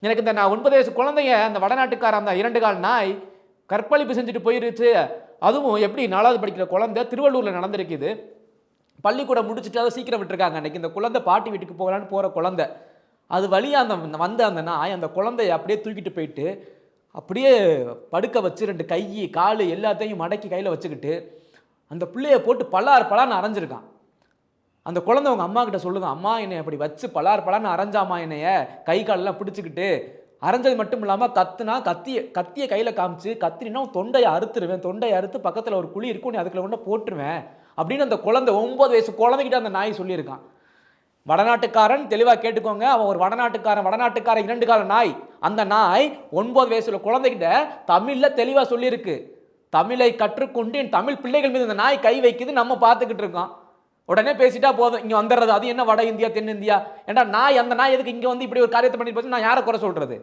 எனக்கு இந்த நான் 9 வயசு குழந்தைய அந்த வடநாட்டுக்கார அந்த 2 கால் நாய் கற்பழிப்பு செஞ்சுட்டு போயிருச்சு. அதுவும் எப்படி 4வது படிக்கிற குழந்தை திருவள்ளூர்ல நடந்திருக்குது. பள்ளிக்கூடம் முடிச்சுட்டு அதை சீக்கிரம் விட்டுருக்காங்க. அன்னைக்கு இந்த குழந்தை பாட்டி வீட்டுக்கு போகலான்னு போற குழந்தை. அது வழியா அந்த நாய் அந்த குழந்தைய அப்படியே தூக்கிட்டு போயிட்டு, அப்படியே படுக்க வச்சு 2 கை, காலு எல்லாத்தையும் மடக்கி கையில வச்சுக்கிட்டு, அந்த பிள்ளைய போட்டு பலார் பலார்ன்னு அரைஞ்சிருக்கான். அந்த குழந்தை அவங்க அம்மா கிட்ட சொல்லுது, அம்மா என்னை அப்படி வச்சு பலார் பலார்ன்னு அரைஞ்சாமா என்னைய, கை காலெல்லாம் பிடிச்சுக்கிட்டு. அரைஞ்சது மட்டும் இல்லாம கத்துனா, கத்திய கையில காமிச்சு, கத்தினா உன் தொண்டைய அறுத்துருவேன். தொண்டைய அறுத்து பக்கத்துல ஒரு குழி இருக்கும், நீ அதுக்குள்ள கொண்டு போட்டுருவேன். அப்படின்னு அந்த குழந்தை 9 வயசு குழந்தைகிட்ட அந்த நாய் சொல்லியிருக்கான். வடநாட்டுக்காரன் தெளிவா கேட்டுக்கோங்க. அவன் ஒரு வடநாட்டுக்காரன் 2 கால நாய். அந்த நாய் 9 வயசுல குழந்தைகிட்ட தமிழ்ல தெளிவா சொல்லியிருக்கு. தமிழை கற்றுக்கொண்டு என் தமிழ் பிள்ளைகள் மீது இந்த நாய் கை வைக்குது, நம்ம பார்த்துக்கிட்டு இருக்கோம். உடனே பேசிட்டா போதும், இங்க வந்துடுறது. அது என்ன வட இந்தியா தென் இந்தியா? ஏண்டா நாய், அந்த நாய் எதுக்கு இங்க வந்து இப்படி ஒரு காரியத்தை பண்ணிட்டு போச்சு? நான் யாரை குறை சொல்றது?